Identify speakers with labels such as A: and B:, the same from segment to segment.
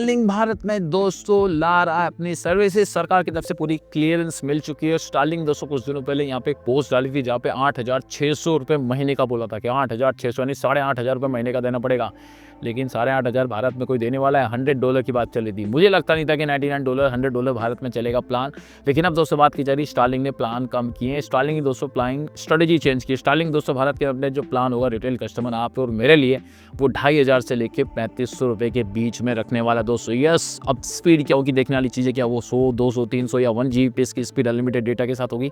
A: Starlink Bharat में दोस्तों ला रहा है अपनी सर्विसेज। सरकार की तरफ से पूरी क्लियरेंस मिल चुकी है। स्टारलिंक दोस्तों कुछ दिनों पहले यहाँ पे एक पोस्ट डाली थी जहाँ पे 8,600 रुपये महीने का बोला था कि 8,600 यानी 8,500 रुपये महीने का देना पड़ेगा। लेकिन 8,500 भारत में कोई देने वाला है? $100 की बात चल रही थी। मुझे लगता नहीं था कि $99 $100 भारत में चलेगा प्लान। लेकिन अब दोस्तों बात की जा रही स्टारलिंक ने प्लान कम किए। स्टारलिंक की दोस्तों प्लान स्ट्रेटेजी चेंज की। स्टारलिंक दोस्तों भारत के अपने जो प्लान होगा रिटेल कस्टमर आप और मेरे लिए वो 2,500 से लेके 3,500 रुपये के बीच में रखने वाला दोस्तों। यस, अब स्पीड क्या होगी देखने वाली चीज़ें, क्या वो 100 200 300 या 1 GB की स्पीड अनलिमिटेड डेटा के साथ होगी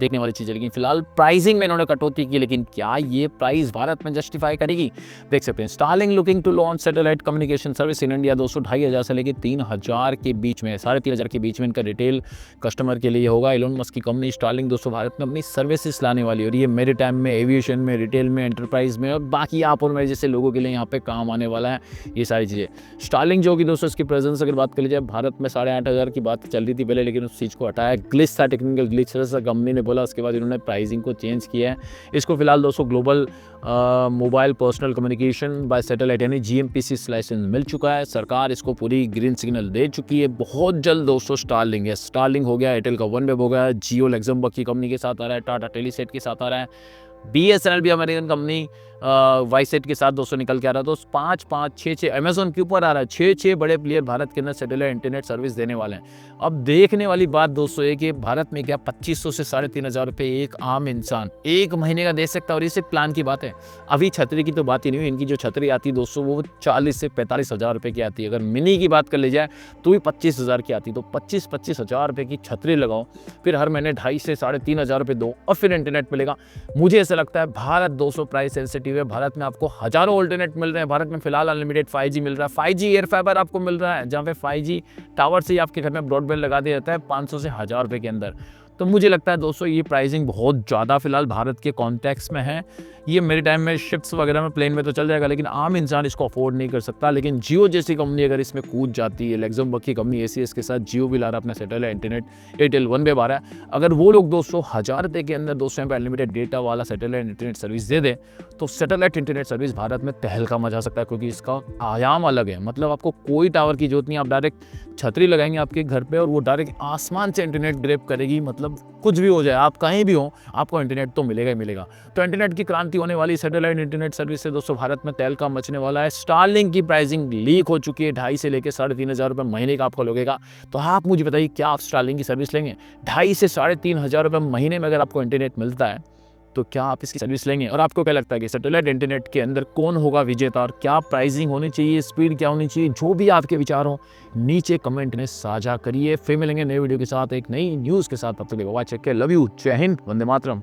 A: देखने वाली चीज़ें। लेकिन फिलहाल प्राइसिंग में इन्होंने कटौती की, लेकिन क्या ये प्राइस भारत में जस्टिफाई करेगी? देख सकते हैं Starlink looking to launch satellite communication service in India दोस्तों। 2,500 से लेकर 3,000 के बीच में, 3,500 के बीच में इनका रिटेल कस्टमर के लिए होगा। एलोन मस्क की कंपनी स्टारलिंक दोस्तों भारत में अपनी सर्विसेज लाने वाली है और ये मेरे टाइम में एविएशन में, रिटेल में, एंटरप्राइज में और बाकी आप और मेरे जैसे लोगों के लिए यहाँ पे काम आने वाला है ये सारी चीज़ें। स्टारलिंक जो कि दोस्तों इसकी प्रेजेंस अगर बात कर लीजिए भारत में 8,500 की बात चल रही थी पहले, लेकिन उस चीज़ को हटाया। ग्लिच था, टेक्निकल ग्लिच था कंपनी ने बोला। उसके बाद इन्होंने प्राइसिंग को चेंज किया है। इसको फिलहाल दोस्तों global mobile personal communication bye satellite यानी GMPC लाइसेंस मिल चुका है। सरकार इसको पूरी ग्रीन सिग्नल दे चुकी है। बहुत जल्द दोस्तों स्टारलिंक है, स्टारलिंक हो गया, एयरटेल का OneWeb हो गया, जियो लग्जमबर्ग की कंपनी के साथ आ रहा है, टाटा टेलीसेट के साथ आ रहा है, BSNL भी अमेरिकन कंपनी वाईसेट के साथ दोस्तों निकल के आ रहा है। तो 5 6 अमेजोन के ऊपर आ रहा है। 6 बड़े प्लेयर भारत के अंदर सैटेलाइट इंटरनेट सर्विस देने वाले हैं। अब देखने वाली बात दोस्तों है कि भारत में क्या 2,500 से 3,500 रुपये एक आम इंसान एक महीने का दे सकता है। और ये सिर्फ प्लान की बात है, अभी छतरी की तो बात ही नहीं हुई। इनकी जो छतरी आती है दोस्तों वो 40 से 45,000 रुपये की आती है। अगर मिनी की बात कर ली जाए तो भी 25,000 की आती है। तो 25,000 रुपये की छतरी लगाओ, फिर हर महीने 2,500 से 3,500 रुपये दो और फिर इंटरनेट मिलेगा। मुझे ऐसा लगता है भारत 200 प्राइस सेंसिटिव है। भारत में आपको हजारों ऑल्टरनेट मिल रहे हैं। भारत में फिलहाल अनलिमिटेड 5G मिल रहा है, 5G एयर फाइबर आपको मिल रहा है, जहाँ पे 5G टावर से ही आपके घर में ब्रॉडबैंड लगा दिया जाता है 500 से 1,000 रुपये के अंदर। तो मुझे लगता है दोस्तों ये प्राइसिंग बहुत ज़्यादा फिलहाल भारत के कॉन्टेक्स्ट में है। ये मेरे टाइम में शिप्स वगैरह में प्लेन में तो चल जाएगा, लेकिन आम इंसान इसको अफोर्ड नहीं कर सकता। लेकिन जियो जैसी कंपनी अगर इसमें कूद जाती है, लग्जमबर्ग की कंपनी ACS के साथ जियो भी ला रहा है अपना सैटेलाइट इंटरनेट, एयरटेल OneWeb आ रहा है। अगर वो लोग दोस्तों 1,000 रुपये के अंदर 200 MB अनलिमिटेड डेटा वाला सैटेलाइट इंटरनेट सर्विस दे दे तो सैटेलाइट इंटरनेट सर्विस भारत में तहलका मचा सकता है, क्योंकि इसका आयाम अलग है। मतलब आपको कोई टावर की जरूरत नहीं, आप डायरेक्ट छतरी लगाएंगे आपके घर पे और वो डायरेक्ट आसमान से इंटरनेट ग्रैब करेगी। मतलब कुछ भी हो जाए, आप कहीं भी हो, आपको इंटरनेट तो मिलेगा ही मिलेगा। तो इंटरनेट की क्रांति होने वाली, सैटेलाइट इंटरनेट सर्विस से दोस्तों भारत में तहलका मचने वाला है। स्टारलिंक की प्राइसिंग लीक हो चुकी है, 2,500 से लेकर 3,500 रुपये महीने का आपको लगेगा। तो आप मुझे बताइए क्या आप स्टारलिंक की सर्विस लेंगे? 2,500 से 3,500 रुपये महीने में अगर आपको इंटरनेट मिलता है तो क्या आप इसकी सर्विस लेंगे? और आपको क्या लगता है कि सैटेलाइट इंटरनेट के अंदर कौन होगा विजेता और क्या प्राइसिंग होनी चाहिए, स्पीड क्या होनी चाहिए? जो भी आपके विचार हो नीचे कमेंट में साझा करिए। फिर मिलेंगे नए वीडियो के साथ, एक नई न्यूज़ के साथ। तब तक के लिए बाय, लव यू, जय हिंद, वंदे मातरम।